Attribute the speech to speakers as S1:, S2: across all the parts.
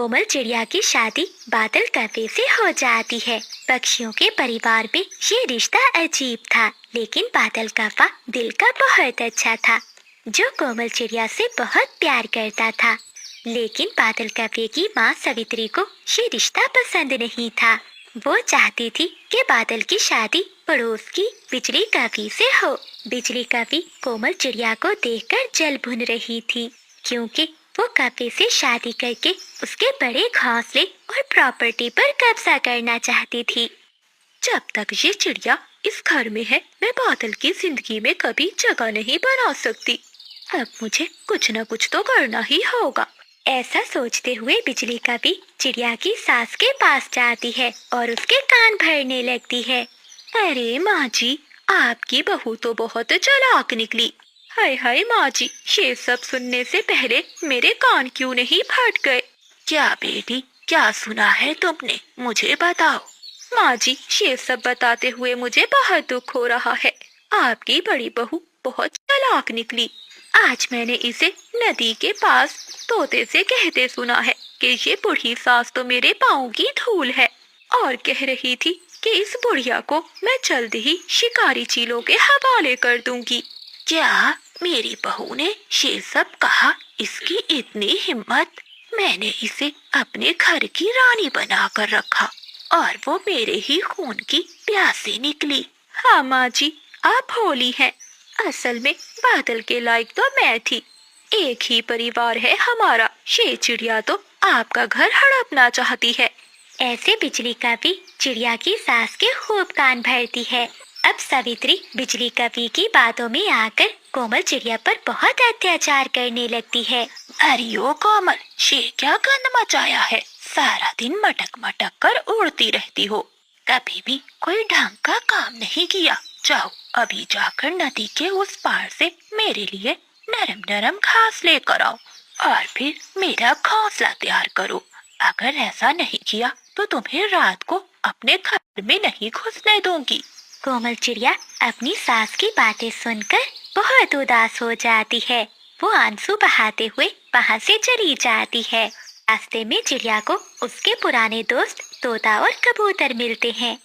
S1: कोमल चिड़िया की शादी बादल कौवे से हो जाती है। पक्षियों के परिवार में ये रिश्ता अजीब था, लेकिन बादल कौवा दिल का बहुत अच्छा था, जो कोमल चिड़िया से बहुत प्यार करता था। लेकिन बादल कौवे की माँ सवित्री को ये रिश्ता पसंद नहीं था। वो चाहती थी कि बादल की शादी पड़ोस की बिजली कौवी से हो। बिजली कौवी कोमल चिड़िया को देखकर जल भुन रही थी, क्योंकि वो कौवे से शादी करके उसके बड़े घोंसले और प्रॉपर्टी पर कब्जा करना चाहती थी। जब तक ये चिड़िया इस घर में है, मैं बादल की जिंदगी में कभी जगह नहीं बना सकती। अब मुझे कुछ न कुछ तो करना ही होगा। ऐसा सोचते हुए बिजली कौवी चिड़िया की सास के पास जाती है और उसके कान भरने लगती है। अरे माँ जी, आपकी बहू तो बहुत चालाक निकली। हाय हाय माँ जी, ये सब सुनने से पहले मेरे कान क्यों नहीं फट गए। क्या बेटी, क्या सुना है तुमने, मुझे बताओ। माँ जी, ये सब बताते हुए मुझे बहुत दुख हो रहा है। आपकी बड़ी बहू बहुत चालाक निकली। आज मैंने इसे नदी के पास तोते से कहते सुना है कि ये बूढ़ी सास तो मेरे पाँव की धूल है, और कह रही थी कि इस बुढ़िया को मैं जल्द ही शिकारी चीलों के हवाले कर दूंगी। क्या मेरी बहू ने ये सब कहा? इसकी इतनी हिम्मत! मैंने इसे अपने घर की रानी बना कर रखा और वो मेरे ही खून की प्यासी निकली। हाँ माँ जी, आप भोली हैं। असल में बादल के लायक तो मैं थी। एक ही परिवार है हमारा। ये चिड़िया तो आपका घर हड़पना चाहती है। ऐसे बिजली कौवी चिड़िया की सास के खूब कान भरती है। अब सवित्री बिजली कौवी की बातों में आकर कोमल चिड़िया पर बहुत अत्याचार करने लगती है। अरे ओ कोमल, ये क्या गंद मचाया है? सारा दिन मटक मटक कर उड़ती रहती हो, कभी भी कोई ढंग का काम नहीं किया। जाओ अभी जाकर नदी के उस पार से मेरे लिए नरम नरम घास लेकर आओ और फिर मेरा घोंसला तैयार करो। अगर ऐसा नहीं किया तो तुम्हें रात को अपने घर में नहीं घुसने दूंगी। कोमल चिड़िया अपनी सास की बातें सुनकर बहुत उदास हो जाती है। वो आंसू बहाते हुए वहाँ से चली जाती है। रास्ते में चिड़िया को उसके पुराने दोस्त तोता और कबूतर मिलते हैं।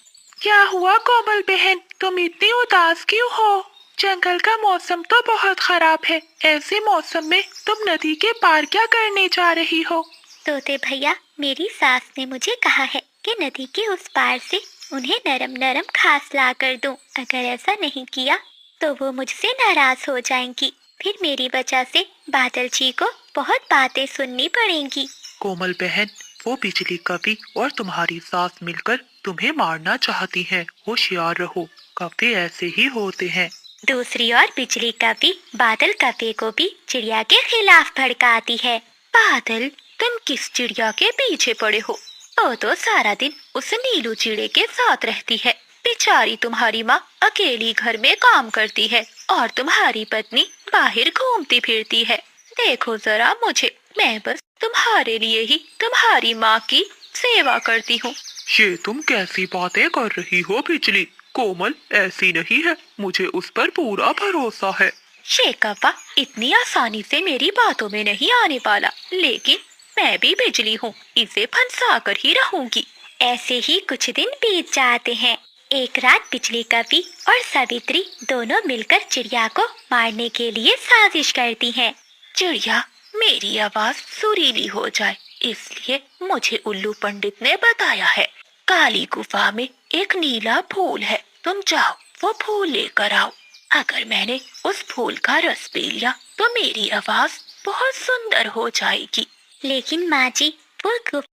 S2: क्या हुआ कोमल बहन, तुम इतनी उदास क्यों हो? जंगल का मौसम तो बहुत खराब है। ऐसे मौसम में तुम नदी के पार क्या करने जा रही हो?
S1: तोते भैया, मेरी सास ने मुझे कहा है कि नदी के उस पार से उन्हें नरम नरम घास ला कर दूं। अगर ऐसा नहीं किया तो वो मुझसे नाराज हो जाएंगी। फिर मेरी वजह से बादल जी को बहुत बातें सुननी पड़ेंगी।
S2: कोमल बहन, वो बिजली कौवी और तुम्हारी सास मिलकर तुम्हें मारना चाहती हैं। होशियार रहो, कौवे ऐसे ही होते हैं।
S1: दूसरी ओर बिजली कौवी बादल कौवे को भी चिड़िया के खिलाफ भड़काती है। बादल, तुम किस चिड़िया के पीछे पड़े हो? वो तो सारा दिन उस नीलू चिड़े के साथ रहती है। बेचारी तुम्हारी माँ अकेली घर में काम करती है और तुम्हारी पत्नी बाहर घूमती फिरती है। देखो जरा मुझे, मैं बस तुम्हारे लिए ही तुम्हारी माँ की सेवा करती हूँ।
S2: ये तुम कैसी बातें कर रही हो बिजली? कोमल ऐसी नहीं है, मुझे उस पर पूरा भरोसा है।
S1: ये कौवा इतनी आसानी से मेरी बातों में नहीं आने वाला, लेकिन मैं भी बिजली हूँ, इसे फंसा कर ही रहूंगी। ऐसे ही कुछ दिन बीत जाते हैं। एक रात बिजली कौवी और सवित्री दोनों मिलकर चिड़िया को मारने के लिए साजिश करती हैं। चिड़िया, मेरी आवाज सुरीली हो जाए इसलिए मुझे उल्लू पंडित ने बताया है। काली गुफा में एक नीला फूल है, तुम जाओ वो फूल लेकर आओ। अगर मैंने उस फूल का रस पी लिया तो मेरी आवाज बहुत सुंदर हो जाएगी। लेकिन माँ जी, वो